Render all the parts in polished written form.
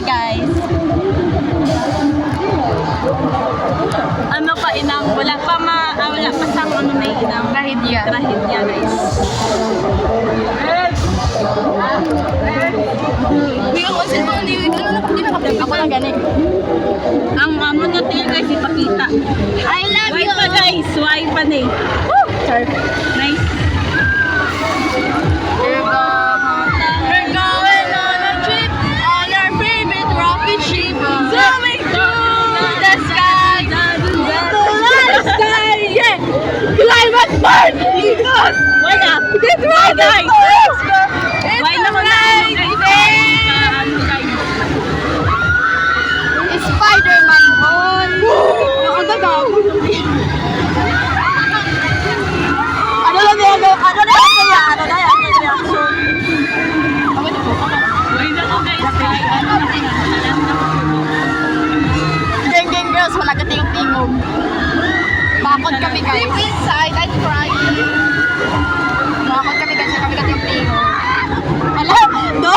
guys. Ano pa inang, wala pa sang ano na inang. Trahedya. Trahedya guys. Bigyan ko sa mga liwig. Ano na pag nakapit? Ako lang gani. Ang monotail guys, ipakita. I love Why you. pa guys? Why pa na eh? Sure. Nice. We're going on a trip on our favorite rocket ship. Zooming through the sky. The sky, yeah. Climate part. Because Why na? it's right, guys. It's Why naman right na there. ano guys? Spider-Man on. Ang daga. Ano na yan? Ano na yan? Ano na yan? Why na ko guys? Ano na yan? Geng girls, wala ka tingog-tingog. Bakod kami guys. Inside, I'm crying. Bakod kami guys, kami ka tingog-tingog. Ala, no.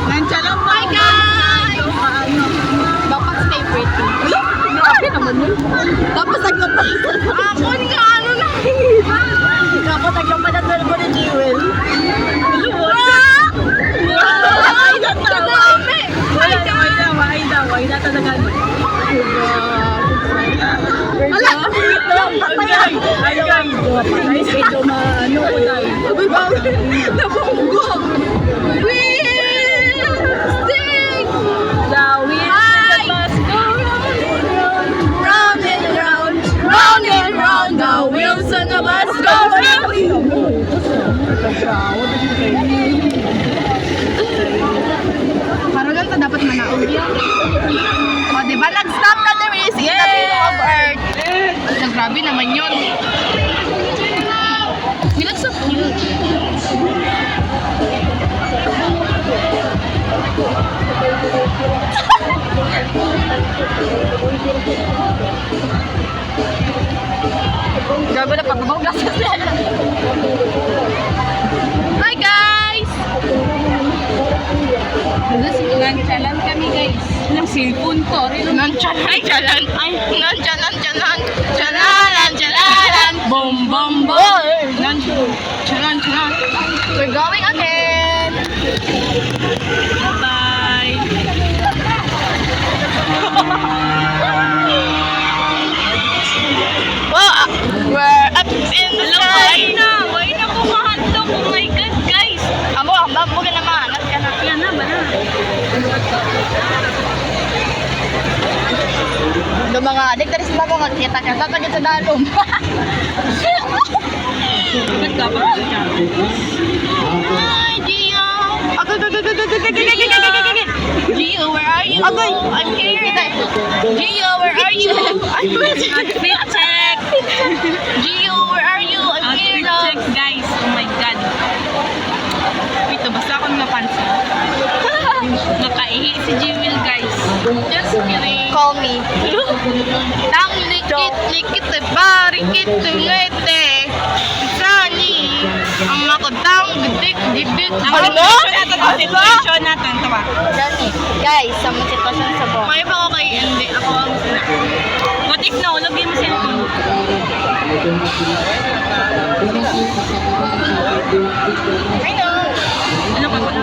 Nandiyan lang ba? Hi guys! Dapat stay pretty. Grabe naman yun. Dapat naglapan. Ako nga, ano na. Dapat naglapan na talaga ni Jewel. Ay na tawa. Why na talaga. Ala! Ay guys, guys, ito maano ko dahil. Abay ba? Nabunggo! We'll sing! The wheels must go Round and round, round and round, the wheels on the bus go round. Parolan to dapat manaog yan. O, diba? Nag-stop na the race in the middle of Earth. So, grabe naman yun. You look so cute. Gago na pagbabaw glasses na. Hi guys! Nantsalan kami guys. Ng cellphone ko. Nantsalan. Nantsalan. Bom bom bom. Nantsalan. We're going again. Bye. Well, we're up in the sky. Why na kumahantok? Oh my God guys. Amo, mo ka naman. Anak ka na. Yan na ba na? Do mga adik dari sila mo ngakita ka tatagid sa dalom. Bakit ka ba? Hi, Gio. Gio, where are you? I'm here. Gio, where are you? Outfit check. Gio, where are you? I'm here Outfit now. check guys. Oh my God. Ito, basta akong napansin. Nakaihi si Jewel guys. Just kidding. Call me. Tang likit barikit ngete. Sani. Ang makatang gidik. Ano? Ang situation natin. Tawa. Dani. Guys, sa mga sitwasyon sa buwan. May pa ako kay hindi. Ako ang sina. What if no? Lagay mo cellphone. I know. Ano pa wala?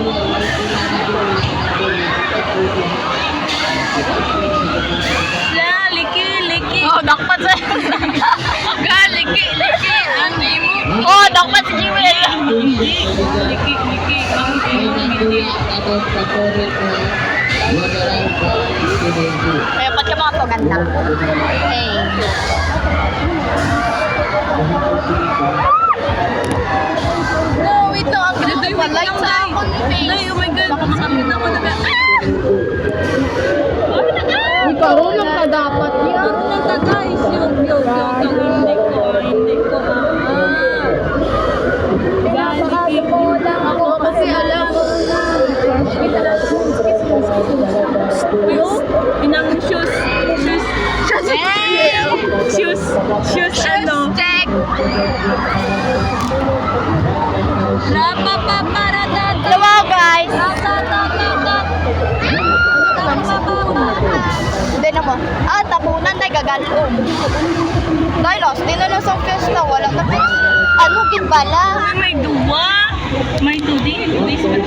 Liki. Oh, dakpat sa. Liki. Ano mo? Oh, dakpat si Jewel. Hindi. Liki. Hindi. Kaya ba't ka mga paganda? Hey. No, ito ang pinapalike sa akong face. Ay, oh my God. Makamit ako na ba? Ikaw lang ka dapat yan. Marunong ka guys. Hindi ko. Pinapakali ko lang ako kasi alam ko na. Inang shoes. Shoes ano? Check. Rapa pa para Hello guys. ta. na mo. Tapunan na gagalon. Dahil lost, di na lang sa fiesta, wala na fiesta. Ano, ginbala? Uy, may duwa. May 2 days ba?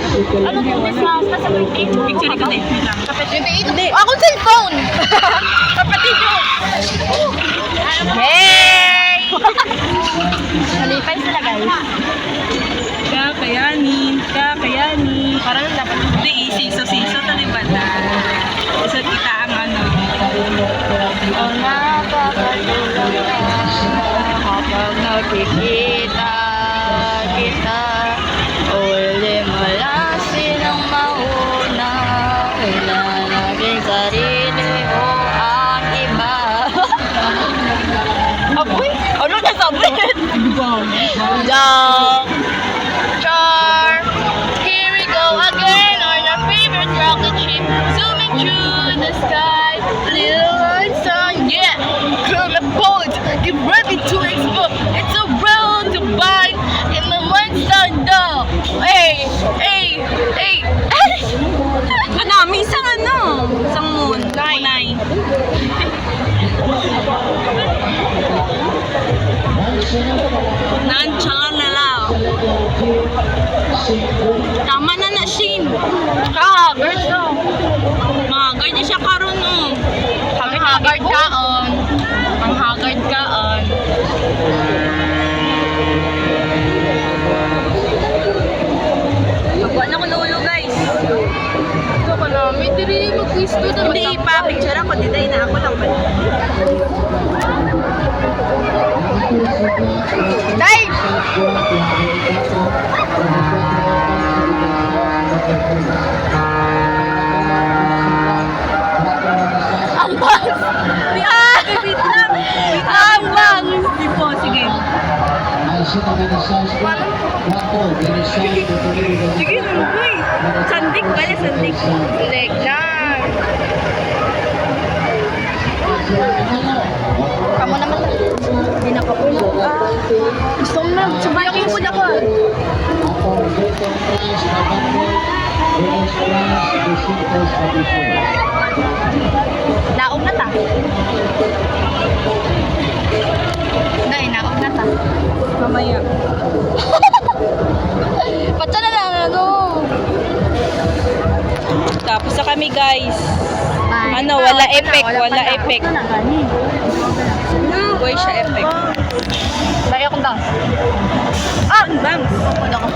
Ano kung disasta sa birthday? Picture ko din. Wait lang. Hindi. Akong cellphone! Kapatid yun! Hey! Malipay sila, guys. Kakayanin. Parang dapat Hindi, isiso-siso na di ba na? Isa kita ang ano. nakakatulog ka kapag nakikita kita. Uli mo lang sinong mauna. Kailan naging sarili mo ang iba. Apoy? Ano na sabit? Char! Here we go again on our favorite rocket ship, zooming through the sky. Little light sun, yeah! Come aboard, get ready to explore. It's a road to bind in the one sun door. Hey, hey, hey, hey! May isang ano? Isang moon. Munay. Nansyalan na lang. Tama na na, Shin. Haggard ka. Magay di siya karon oh. Haggard ka on. Ang haggard ka on. Magwa na ko lulo guys. Ito ka namin, diri mag-quiz to. Hindi pa, picture ako. Diday na ako lang ba? Day! Ang bangs! Wait lang. Ang bangs! Di po, sige. Sige, uy. Sandik pala, sandik. Leg lang. Kamu naman. Hindi na pa ulo. Gusto mo na. Subayan mo na ko. Naog na ta. Nay, naog na ta. Mamaya. Patsa na lang ano. Tapos na kami guys. Ay, Ano, wala effect, wala effect. Ito na gani. Boy siya effect. Lagi akong dance. Ah, bangs. Wala akong